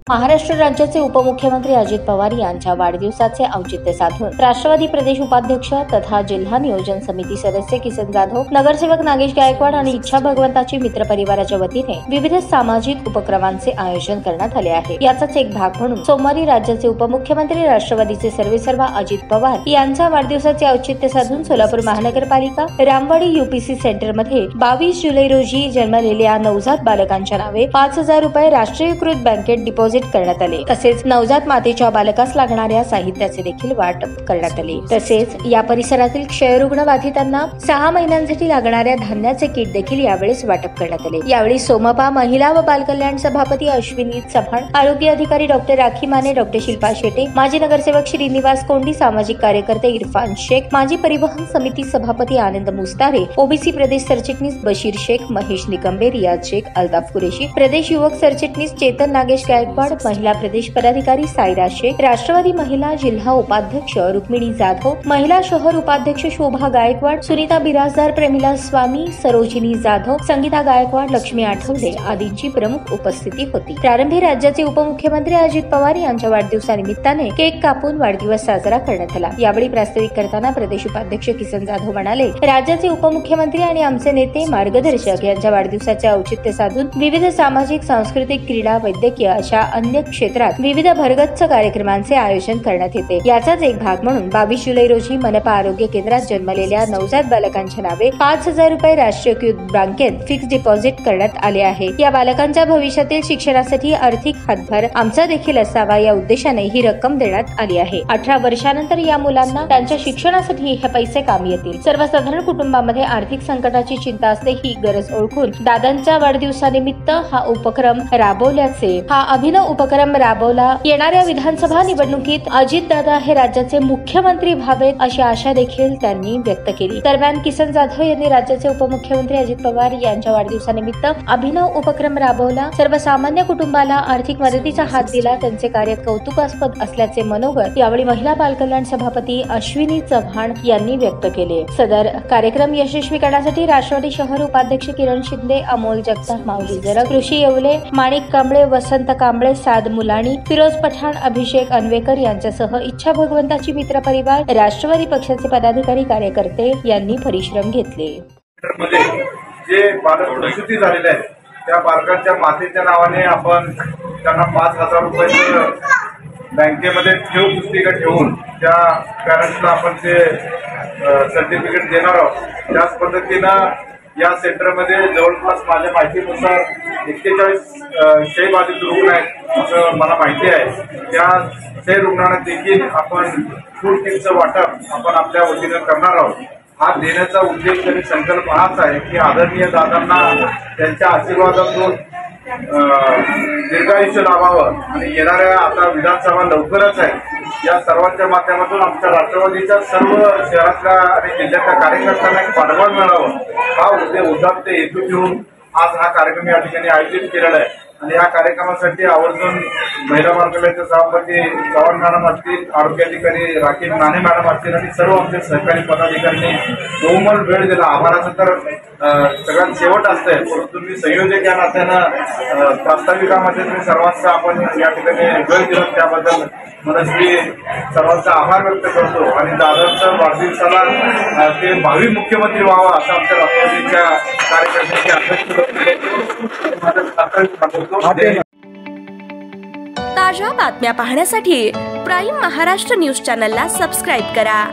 महाराष्ट्र राज्याचे उपमुख्यमंत्री अजित पवार यांच्या वाढदिवसाचे औचित्य साधून राष्ट्रवादी प्रदेश उपाध्यक्ष तथा जिल्हा नियोजन समिती सदस्य किसन जाधव, नगरसेवक नागेश गायकवाड आणि इच्छा भगवंताची मित्र परिवाराच्या वतीने विविध सामाजिक उपक्रमांचे आयोजन करण्यात आले आहे। याचाच एक भाग म्हणून सोमवारी राज्याचे उपमुख्यमंत्री राष्ट्रवादीचे सर्वेसर्वा अजित पवार यांच्या वाढदिवसाचे औचित्य साधून सोलापूर महानगरपालिका रामवाडी यूपीसी सेंटरमध्ये 22 जुलै रोजी जन्मलेल्या नवजात बालकांच्या नावे 5,000 रुपये राष्ट्रीयकृत बँकेत डिपॉझिट करण्यात आले। तसेच नवजात मातेच्या बालकास लागणाऱ्या साहित्याचे देखील वाटप करण्यात आले। तसेच या परिसरातील क्षयरुग्ण बाधितांना 6 महिन्यांसाठी लागणाऱ्या धान्याचे किट देखील यावेळेस वाटप करण्यात आले। यावेळी सोमपा महिला व बालकल्याण सभापती अश्विनी चव्हाण, आरोग्य अधिकारी डॉक्टर राखी माने, डॉक्टर शिल्पा शेटे, माजी नगरसेवक श्रीनिवास कोंडी, सामाजिक कार्यकर्ते इरफान शेख, माजी परिवहन समिती सभापती आनंद मुस्तारे, ओबीसी प्रदेश सरचिटणीस बशीर शेख, महेश निकंबे, रियाज शेख, अल्ताफ कुरेशी, प्रदेश युवक सरचिटणीस चेतन नागेश गायकवाड, महिला प्रदेश पदाधिकारी सायरा शेख, राष्ट्रवादी महिला जिल्हा उपाध्यक्ष रुक्मिणी जाधव, महिला शहर उपाध्यक्ष शोभा गायकवाड, सुनीता बिराजदार, प्रेमिला स्वामी, सरोजिनी जाधव, संगीता गायकवाड, लक्ष्मी आठवले आदींची प्रमुख उपस्थिती होती। प्रारंभी राज्याचे उपमुख्यमंत्री अजित पवार यांच्या वाढदिवसानिमित्ताने केक कापून वाढदिवस साजरा करण्यात आला। यावेळी प्रास्ताविक करताना प्रदेश उपाध्यक्ष किसन जाधव म्हणाले, राज्याचे उपमुख्यमंत्री आणि आमचे नेते मार्गदर्शक यांच्या वाढदिवसाचे औचित्य साधून विविध सामाजिक, सांस्कृतिक, क्रीडा, वैद्यकीय अशा अन्य क्षेत्रात विविध भरगच्च कार्यक्रमांचे आयोजन करण्यात येते। याचाच एक भाग म्हणून 22 जुलै रोजी मनपा आरोग्य केंद्रात जन्मलेल्या नवजात बालकांच्या नावे 5,000 रुपये राष्ट्रीयकृत बँकेत फिक्स डिपॉझिट करण्यात आले आहे। या बालकांच्या भविष्यातील शिक्षणासाठी आर्थिक हातभार आमचा देखील असावा या उद्देशाने ही रक्कम देण्यात आली आहे। 18 वर्षानंतर या मुलांना त्यांच्या शिक्षणासाठी हे पैसे कामी येतील। सर्वसाधारण कुटुंबामध्ये आर्थिक संकटाची चिंता असते, ही गरज ओळखून दादांच्या वाढदिवसानिमित्त हा उपक्रम राबवल्याचे अभिनव उपक्रम राबवला। येणाऱ्या विधानसभा निवडणुकीत अजितदादा हे राज्याचे मुख्यमंत्री व्हावेत अशी आशा देखील त्यांनी व्यक्त केली। दरम्यान किसन जाधव यांनी राज्याचे उपमुख्यमंत्री अजित पवार यांच्या वाढदिवसानिमित्त अभिनव उपक्रम राबवला, सर्वसामान्य कुटुंबाला आर्थिक मदतीचा हात दिला, त्यांचे कार्य कौतुकास्पद असल्याचे मनोगत यावेळी महिला बालकल्याण सभापती अश्विनी चव्हाण यांनी व्यक्त केले। सदर कार्यक्रम यशस्वी करण्यासाठी राष्ट्रवादी शहर उपाध्यक्ष किरण शिंदे, अमोल जगताप, माऊली जरग, ऋषी येवले, माणिक कांबळे, वसंत कांबळे, साद मुलाणी, फिरोज पठाण, अभिषेक अनवेकर यांच्यासह इच्छा भगवंताची मित्र परिवार, राष्ट्रवादी पक्षाचे पदाधिकारी, कार्यकर्ते यांनी परिश्रम घेतले। जे बालक प्रसूती झालेले आहेत त्या बालकांच्या मातेच्या नावाने आपण त्यांना 5,000 रुपये बँकेमध्ये ठेव पुस्तिका ठेवून त्या पॅरेंट्सला आपण ते सर्टिफिकेट देणार आहोत। त्याच पद्धतीनं या सेंटरमध्ये जवळपास माझ्या माहितीनुसार 41 क्षयबाधित रुग्ण आहेत असं मला माहिती आहे। त्या क्षय रुग्णांना देखील आपण फूड किटचं वाटप आपण आपल्या वतीनं करणार आहोत। हा देण्याचा उद्देश आणि संकल्प हाच आहे की आदरणीय दादांना त्यांच्या आशीर्वादातून दीर्घायुष्य लाभावं आणि येणाऱ्या आता विधानसभा लवकरच आहे। या सर्वांच्या माध्यमातून आमच्या राष्ट्रवादीच्या सर्व शहरातल्या आणि जिल्ह्यातल्या कार्यकर्त्यांना एक पाठबळ मिळावं हा उदात्त हेतू घेऊन आज हा कार्यक्रम या ठिकाणी आयोजित केलेला आहे। आणि या कार्यक्रमासाठी आवर्जून महिला बालकल्याणचे सभापती चव्हाण मॅडम असतील, आरोग्य अधिकारी राखी माने मॅडम असतील आणि सर्व आमचे सहकारी पदाधिकाऱ्यांनी बहुमोल वेळ दिला। आभाराचं तर सगळ्यात शेवट असतंय, परंतु मी संयोजक या नात्यानं प्रास्ताविकामध्ये तुम्ही सर्वांचा आपण या ठिकाणी वेळ दिला त्याबद्दल मनस्वी सर्वांचा आभार व्यक्त करतो। आणि दादांच्या वाढदिवसाला ते भावी मुख्यमंत्री व्हावं असं आमच्या राष्ट्रवादीच्या कार्यकर्त्यांची अपेक्षा। ताज्या बातम्या पाहण्यासाठी प्राईम महाराष्ट्र न्यूज चॅनलला सबस्क्राईब करा।